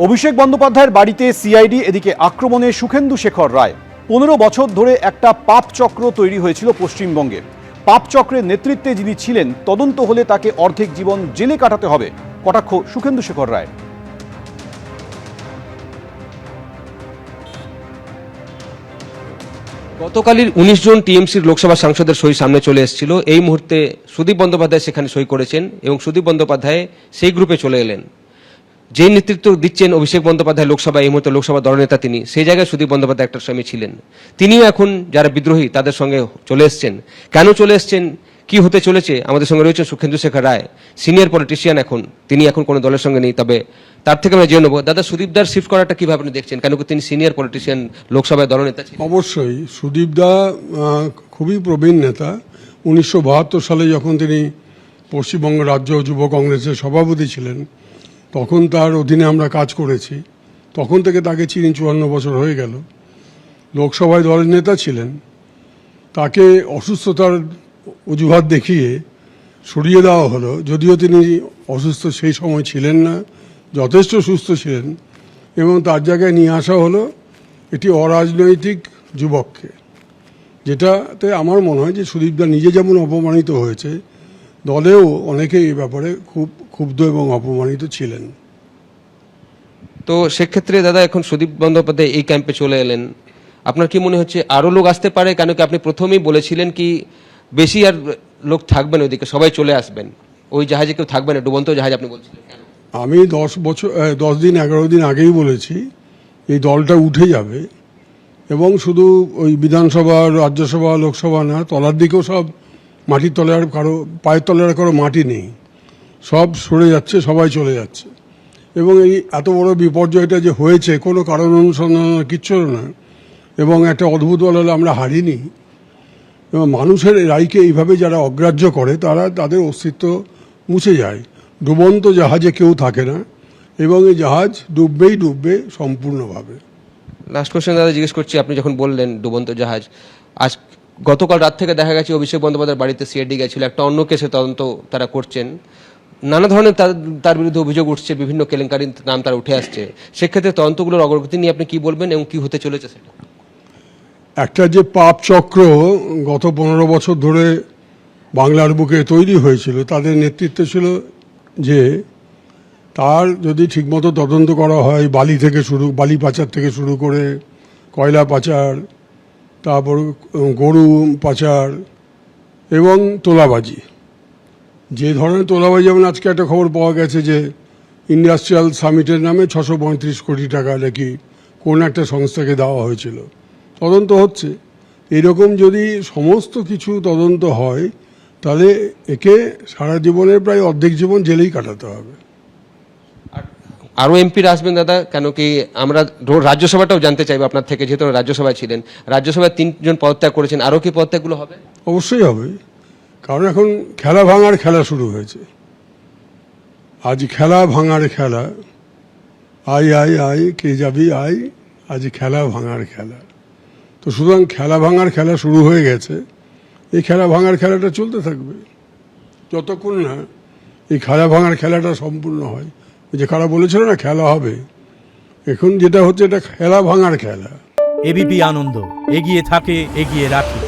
অভিষেক বন্দ্যোপাধ্যায়ের বাড়িতে সিআইডি, এদিকে আক্রমণে সুখেন্দু শেখর রায়। 15 বছর ধরে একটা পাপ চক্র তৈরি হয়েছিল পশ্চিমবঙ্গে। পাপ চক্রের নেতৃত্বে যিনি ছিলেন, তদন্ত হলে তাকে অর্ধেক জীবন জেলে কাটাতে হবে, কটাক্ষ সুখেন্দু শেখর রায়। গতকালের 19 জন টিএমসির লোকসভা সাংসদের সই সামনে চলে এসেছিল। এই মুহূর্তে সুদীপ বন্দ্যোপাধ্যায় সেখানে সই করেছেন এবং সুদীপ বন্দ্যোপাধ্যায় সেই গ্রুপে চলে এলেন। যে নেতৃত্ব দিচ্ছেন অভিষেক বন্দ্যোপাধ্যায় লোকসভা, এই মুহূর্তে লোকসভা দলনেতা তিনি, সেই জায়গায় সুদীপ বন্দ্যোপাধ্যায় একটা সময় ছিলেন। তিনিও এখন যারা বিদ্রোহী তাদের সঙ্গে চলে এসছেন। কেন চলে এসছেন, কি হতে চলেছে, আমাদের সঙ্গে রয়েছেন সুখেন্দু শেখর রায়, সিনিয়র পলিটিশিয়ান। তিনি এখন কোনো দলের সঙ্গে নেই, তবে তার থেকে আমরা জেনে নেবো। দাদা, সুদীপদার শিফট করাটা কিভাবে আপনি দেখছেন? কেন কি তিনি সিনিয়র পলিটিশিয়ান, লোকসভায় দলনেতা ছিলেন? অবশ্যই সুদীপদা খুবই প্রবীণ নেতা। 1972 সালে যখন তিনি পশ্চিমবঙ্গ রাজ্য যুব কংগ্রেসের সভাপতি ছিলেন, তখন তার অধীনে আমরা কাজ করেছি। তখন থেকে তাকে চিনি, 54 বছর হয়ে গেল। লোকসভায় দলের নেতা ছিলেন। তাকে অসুস্থতার অজুহাত দেখিয়ে সরিয়ে দেওয়া হলো, যদিও তিনি অসুস্থ সেই সময় ছিলেন না, যথেষ্ট সুস্থ ছিলেন, এবং তার জায়গায় নিয়ে আসা হলো একটি অরাজনৈতিক যুবককে। যেটাতে আমার মনে হয় যে সুদীপদা নিজে যেমন অপমানিত হয়েছে, দলেও অনেকে এই ব্যাপারে খুব ক্ষুব্ধ এবং অপমানিত ছিলেন। তো সেক্ষেত্রে দাদা, এখন সুদীপ বন্দ্যোপাধ্যায় এই ক্যাম্পে চলে এলেন, আপনার কি মনে হচ্ছে আরও লোক আসতে পারে? কেন কি আপনি প্রথমেই বলেছিলেন কি বেশি আর লোক থাকবেন ওইদিকে, সবাই চলে আসবেন, ওই জাহাজে কেউ থাকবে না, ডুবন্ত জাহাজ আপনি বলছিলেন। আমি 10 দিন 11 দিন আগেই বলেছি এই দলটা উঠে যাবে, এবং শুধু ওই বিধানসভা, রাজ্যসভা, লোকসভা না, তলার দিকেও সব মাটির তলে আর কারো পায়ের তলে আর কারো মাটি নেই, সব সরে যাচ্ছে, সবাই চলে যাচ্ছে। এবং এই এত বড় বিপর্যয়টা যে হয়েছে কোনো কারণ অনুসন্ধান কিচ্ছু না, এবং একটা অদ্ভুত বল হলে আমরা হারিনি। এবং মানুষের রায়কে এইভাবে যারা অগ্রাহ্য করে, তারা তাদের অস্তিত্ব মুছে যায়। ডুবন্ত জাহাজে কেউ থাকে না, এবং এই জাহাজ ডুববেই ডুববে সম্পূর্ণভাবে। লাস্ট কোশ্চেন দাদা জিজ্ঞেস করছি, আপনি যখন বললেন ডুবন্ত জাহাজ, আজ গতকাল রাত থেকে দেখা গেছে অভিষেক বন্দ্যোপাধ্যায়ের বাড়িতে সিআইডি গেছিল, একটা অন্য কেসে তদন্ত তারা করছেন, নানা ধরনের তার বিরুদ্ধে অভিযোগ উঠছে, বিভিন্ন কেলেঙ্কারির নাম তার উঠে আসছে। সেক্ষেত্রে তদন্তগুলোর অগ্রগতি নিয়ে আপনি কি বলবেন এবং কি হতে চলেছে সেটা? একটা যে পাপ চক্র গত 15 বছর ধরে বাংলার বুকে তৈরি হয়েছিল, তাদের নেতৃত্বে ছিল যে তার যদি ঠিকমতো তদন্ত করা হয়, বালি পাচার থেকে শুরু করে কয়লা পাচার, তারপর গরু পাচার এবং তোলাবাজি, যে ধরনের তোলাবাজি, যেমন আজকে একটা খবর পাওয়া গেছে যে ইন্ডাস্ট্রিয়াল সামিটের নামে 635 কোটি টাকা নাকি কোন একটা সংস্থাকে দেওয়া হয়েছিল। তদন্ত হচ্ছে। এরকম যদি সমস্ত কিছু তদন্ত হয়, তাহলে একে সারা জীবনের প্রায় অর্ধেক জীবন জেলেই কাটাতে হবে। আরও এমপিরা আসবেন দাদা? কেন কি আমরা রাজ্যসভাটাও জানতে চাইবো আপনার থেকে, যেহেতু রাজ্যসভায় ছিলেন। রাজ্যসভায় 3 জন পদত্যাগ করেছেন, আরও কি পদত্যাগগুলো হবে? অবশ্যই হবে, কারণ এখন খেলা ভাঙার খেলা শুরু হয়েছে। আজ খেলা ভাঙার খেলা, আই আই আই কে যাবি আই, আজ খেলা ভাঙার খেলা। তো সুতরাং খেলা ভাঙার খেলা শুরু হয়ে গেছে। এই খেলা ভাঙার খেলাটা চলতে থাকবে যতক্ষণ না এই খেলা ভাঙার খেলাটা সম্পূর্ণ হয়। যে কারা বলেছিল না খেলা হবে, এখন যেটা হচ্ছে এটা খেলা ভাঙার খেলা। এবিপি আনন্দ, এগিয়ে থাকে, এগিয়ে রাখে।